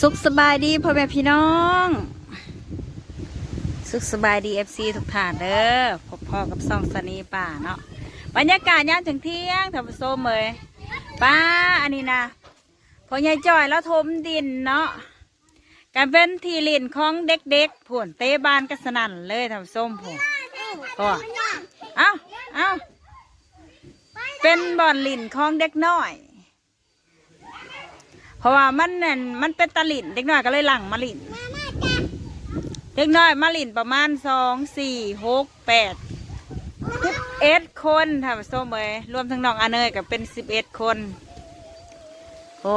สุขสบายดีพ่อแม่พี่น้องสุขสบายดีFCทุกท่านเด้อพบพ่อกับซ่องสนีป่าเนาะบรรยากาศยามถึงเที่ยงท่านผู้ชมเลยป้าอันนี้นะพ่อใหญ่จ่อยแล้วถมดินเนาะการเป็นที่เล่นของเด็กๆผุ่นเตะบานกันสนั่นเลยท่านผู้ชมผมพ่อเอาเป็นบ่อนลิ่นของเด็กน้อยเพราะว่ามันเป็นตะลิ่นเด็กน้อยก็เลยหลั่งมาลิ่นเด็กน้อยมาลิ่นประมาณ2 4 6 8 11 คนท่านผู้ชมเลยรวมทั้งน้องอาเนยก็เป็น11 คนโอ้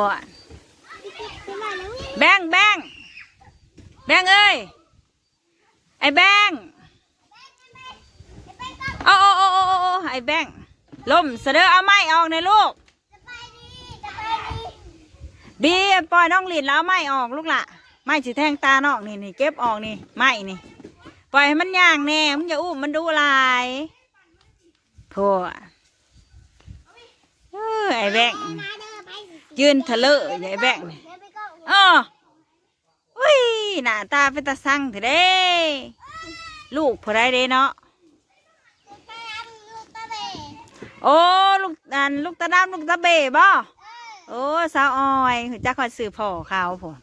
แบงเอ้ยไอ้แบงโอ้ไอ้แบงล่มเสด็จเอาไม้ออกในลูกดีปล่อยน้องหลินแล้วไม้ออกลูกละไม้สีแทงตาน้องนี่เก็บออกนี่ไม้นี่ปล่อยให้มันย่างแน่มันจะอุ้มมันดูลายโถ่ไอ้แบงยืนทะเลาะไอ้แบงนี่อุ้ยหน้าตาเป็นตาสั่งเถอะเด้ลูกพอได้เด้เนาะโอ้ลูกตาดำลูกตาเบ๋บ่โอ้สาวอ้อยจะคอยสื่อพ่อเขาผม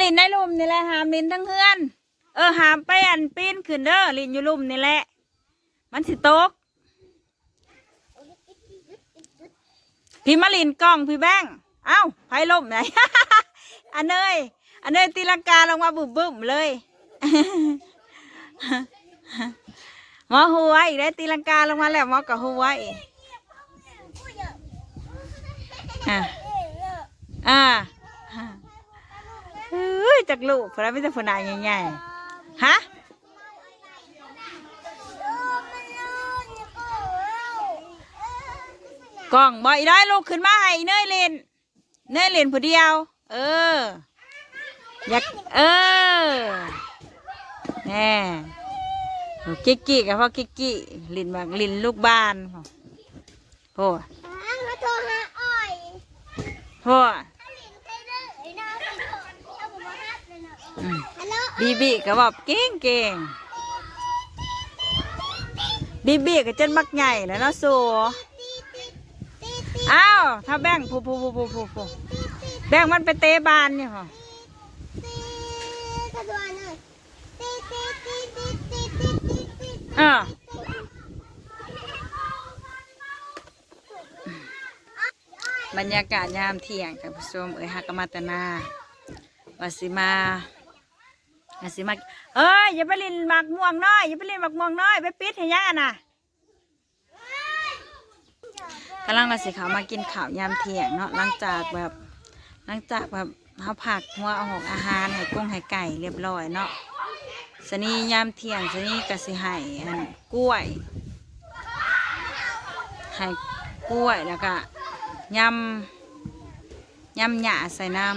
ลินในลุ่มนี่แหละหามลินทั้งเฮือนหามไปปีนขึ้นเด้อลินอยู่ลุ่มนี่แหละมันสิตกพี่มาลินกล้องพี่แบงเอ้าไพ่ล่มไหน อันเนยตีลังกาลงมาบึ้มเลย หมอหัวอีกได้ตีลังกาลงมาแล้วหมอกับหัวอีกจากลูกเพราะไม่ใช่ผลงานใหญ่ๆฮะกล่องบ่อยได้ลูกขึ้นมาให้เนยเล่นผู้เดียวอยากแน่กิ๊กกับพ่อกิ๊กลินแบบลินลูกบ้านพ่อบีก็บอกเก่งบีก็จนมักใหญ่แล้วเนาะสูอ้าวถ้าแบ่งผู้แบ่งมันไปเตะบานเนี่ยเหรอบรรยากาศยามเที่ยงท่านผู้ชมฮักมาตนาวาสิมาอย่าไปลินหมากม่วงน้อยไปปิดให้ย่าน่ะกำลังมาสิเขามากินข้าวยามเที่ยงเนาะหลังจากแบบเขาผักหัวเอาหอกอาหารให้กุ้งให้ไก่เรียบร้อยเนาะสนียามเที่ยงสนีกะสิให้กล้วยแล้วก็ยำหยาใส่น้ำ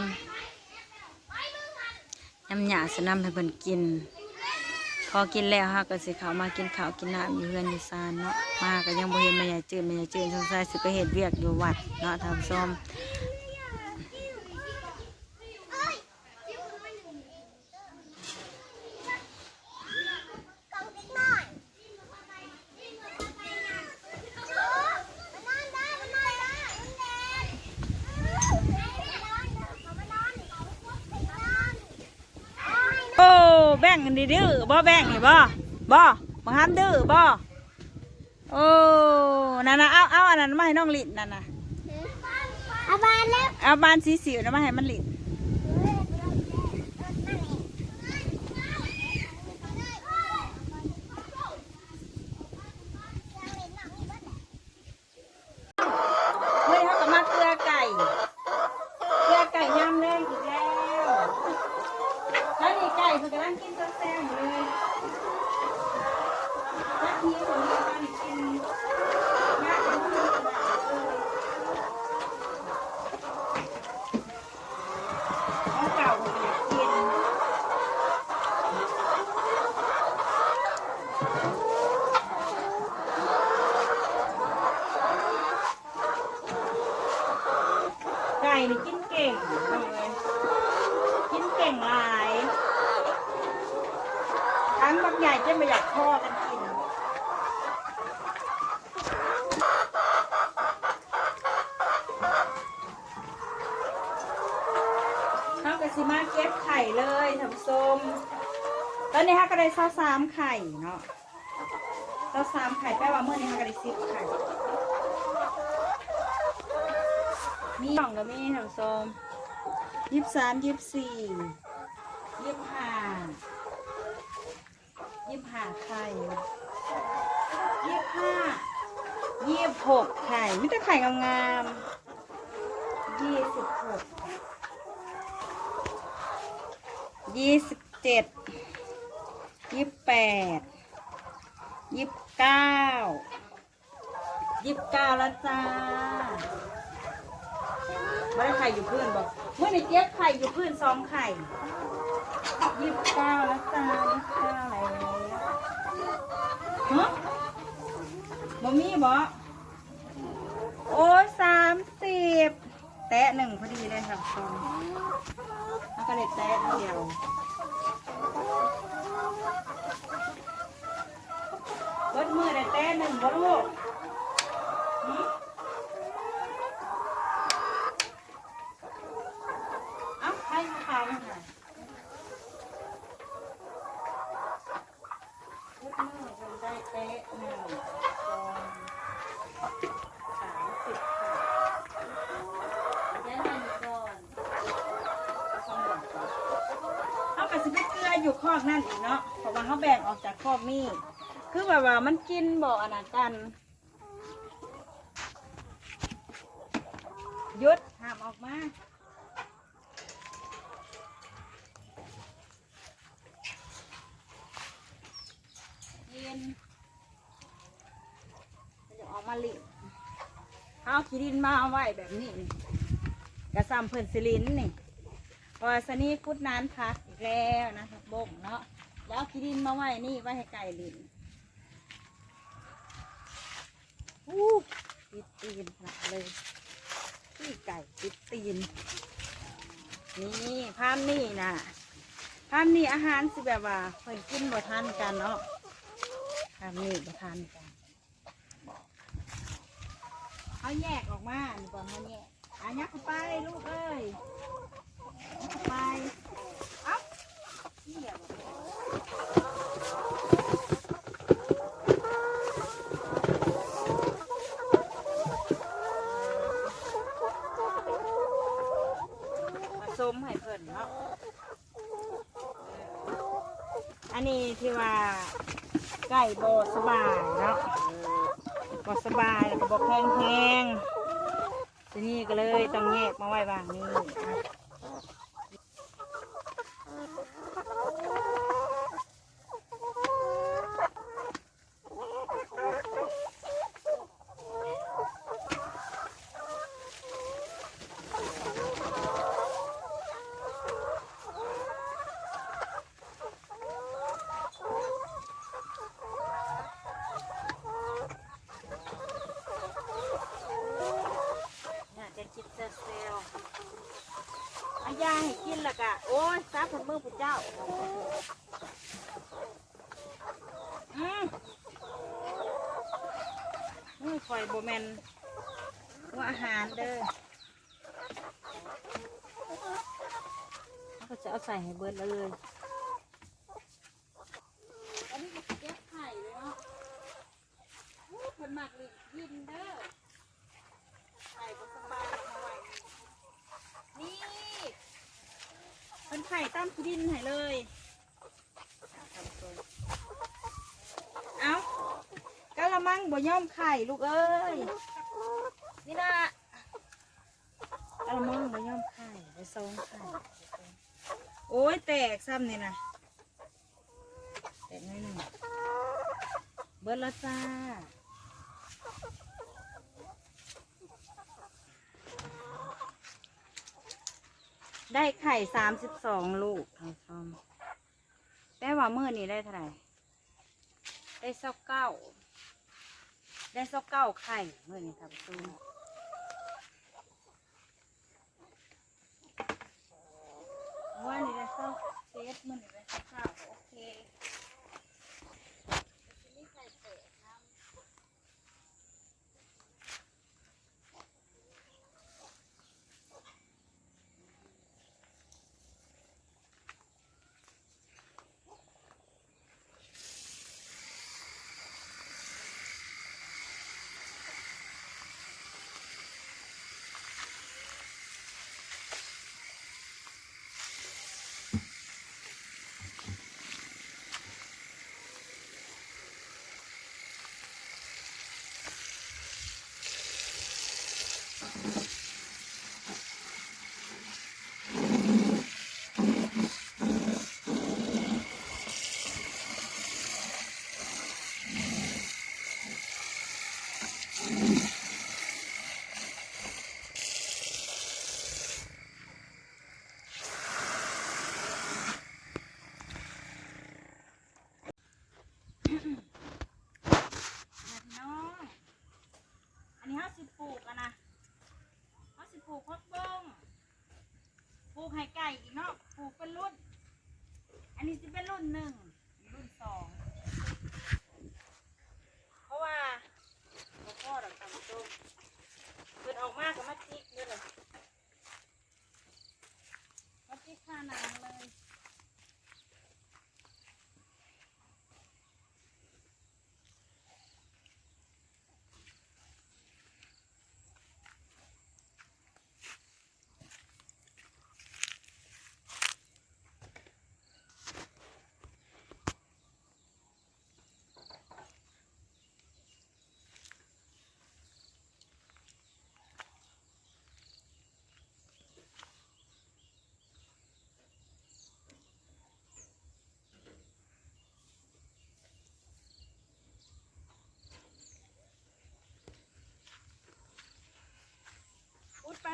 หยาใส่น้ำให้เพิ่นกินพอกินแล้วฮะก็สิเขามากินข้าวกินน้ำอยู่เฮือนอยู่ซานเนาะมาก็ยังบ่เห็นแม่ใหญ่จืดสงสัยสิไปเฮ็ดเวียกอยู่วัดเนาะทำส้มแบ่งกันดื้อบ่แบ่งหรือบ่มาห้ามดื้อบ่โอ้นั่นนะเอาอันนั้นมาให้น้องหลินนั่นนะเอาบานแล้วเอาบานสีสิวนะมาให้มันหลินเฮ้ยเขาก็มาเกลือไก่ย่ำแรงอีกแล้วแล้วนี่ไก่เขากำลังกินแซ่บๆเลยถ้าทีผมมีการกินยาก จะไม่อยากพ่อกันกินเขาก็สิมาเก็บไข่เลยท่านผู้ชมตอนนี้ฮะก็ได้23ไข่เนาะ23ไข่แปลว่าเมื่อนี้ฮะก็ได้10ไข่มีสองก็มีท่านผู้ชม23 24 25ไข่26ไข่มีแต่ไข่งามๆ26 27 28 29แล้วจ้าไม่ได้ไข่อยู่พื้นบอกเมื่อในเจี๊ยบไข่อยู่พื้น2ไข่29แล้วจ้า29อะไรฮะบ่มีบ่โอ้ย30แตะ1พอดีเลยครับชมแล้วก็เลยแตะเดียวเบิดมือได้แตะ1บ่ลูกเอ้าให้มาขายหน่อยเบิดมือจนได้แตะ1 2 30เขาก็สิไปเกลืออยู่คอกนั่นอีกเนาะเพราะว่าเขาแบ่งออกจากคอกนี่คือแบบว่ามันกินบ่อนากันหยุดห้ามออกมากินจะออกมาลิเขาเอาขี้ดินมาเอาไว้แบบนี้กระซำเพิ่นซิลินนี่พอสนี่คุดน้ำพักอีกแล้วนะครับบ่งเนาะแล้วขี้ดินมาไว้นี่ไว้ให้ไก่ลินติดตีนหนักเลยที่ไก่ติดตีนนี่ภาพนี่นะภาพนี่อาหารสิแบบว่าเพิ่นกินบ่ทันกันเนาะภาพนี่บ่ทันกันเขาแยกออกมานี่ก่อนเขาแยกยักเข้าไปลูกเอ้ยไปเอ้าผสมให้เพิ่นเนาะอันนี้ที่ว่าไก่บ่สบายเนาะบ่สบายแล้วก็บ่แข็งแห้งทีนี้ก็เลยต้องแยกมาไว้บางนี้อายาให้กินละกะโอ้ยซาผลมือผู้เจ้านี่คอยโบแมนว่าอาหารเด้อเขาจะเอาใส่ให้เบิร์ดเลยอันนี้ก็แก้ไข่เลยเนาะคนหมักเลยกินเด้อไข่ก็สบายมาไว้นี่เป็นไข่ตั้มดินให้เลยเอากะละมังบ่ย่อมไข่ลูกเอ้ยนี่นะกะละมังบ่ย่อมไข่ไปซองไข่โอ้ยแตกซ้ำนี่นะแตกน้อยหนึ่งเบิร์ดละจ้าได้ไข่32 ลูกท่านผู้ชมแต่ว่ามื้อนี้ได้เท่าไหร่ได้29ไข่มื้อนี้ท่านผู้ชมว่านี่ได้21มื้อนี้ได้29โอเค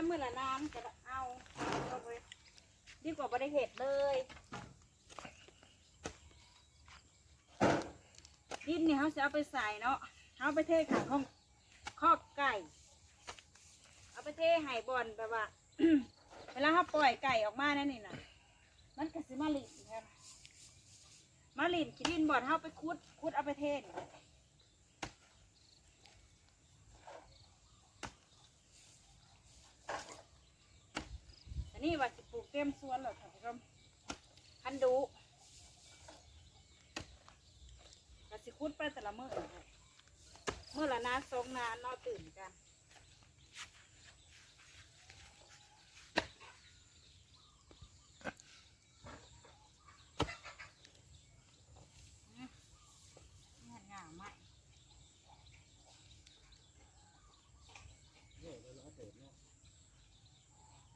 เมื่อละน้ำจะเอาเลยดีกว่าบริเหตุเลยดินนี่เขาจะเอาไปใส่เนาะเขาไปเทขางห้องคอกไก่เอาไปเทไห่บอลแบบว่า เวลาเขาปล่อยไก่ออกมานั่นนี่นะมันก็สิมาลินครับมาลินขี้ดินบอลเขาไปคุดเอาไปเทนอันนี้ว่าจะปลูกเต็มสวนหรอท่านผู้ชมพันดูก็สิคุดไปแต่ละมื้อเมื่อละนาสองนานนอตื่นกัน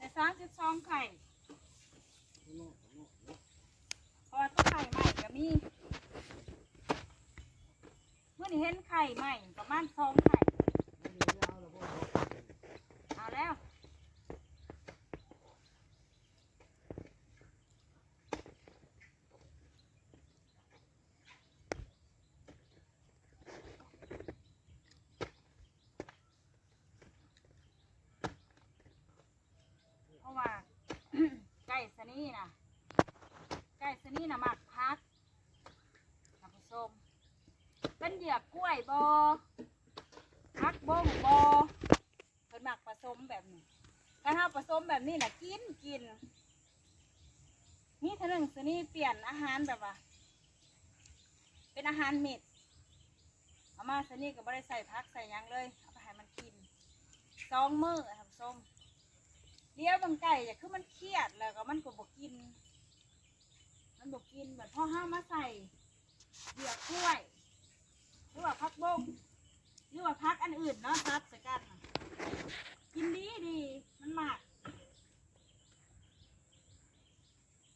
แต่32ไข่พอตัวไข่ใหม่ก็มีเมื่อนี้เห็นไข่ใหม่ประมาณ2ไข่เอาแล้วเพราะว่า ไก่สนี่นะหมักพักท่านผู้ชมเป็นเหยือกกล้วยบอพักบ้งบอเป็นหมักผสมแบบนี้ถ้าเราผสมแบบนี้นะกินนี่ท่านึงสนี่เปลี่ยนอาหารแบบว่าเป็นอาหารเม็ดเอามาสนี่ก็ไม่ได้ใส่พักใส่ยังเลยเอาไปให้มันกิน2 มื้อท่านผู้ชมเดี๋ยวบางไก่จะคือมันเครียดแล้วก็มันก็บอกกินเหมือนพ่อห้ามมาใส่เหยือกกล้วยหรือว่าพักบงหรือว่าพักอันอื่นเนาะซับสกัดกินดีมันหมัก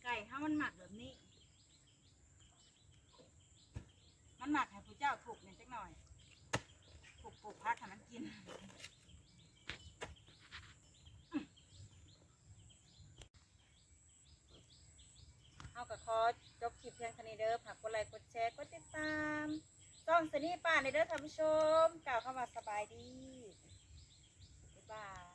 ไก่ถ้ามันหมักแบบนี้มันหมักให้ผู้เจ้าถูกเนี่ยจักหน่อยถูกพักให้มันกินเอากระคอจบคลิปเพียงเท่านี้เด้อฝากกดไลค์กดแชร์กดติดตามต้องสนี่ป่าในเด้อท่านผู้ชมกล่าวเข้ามาสบายดีบ๊ายบาย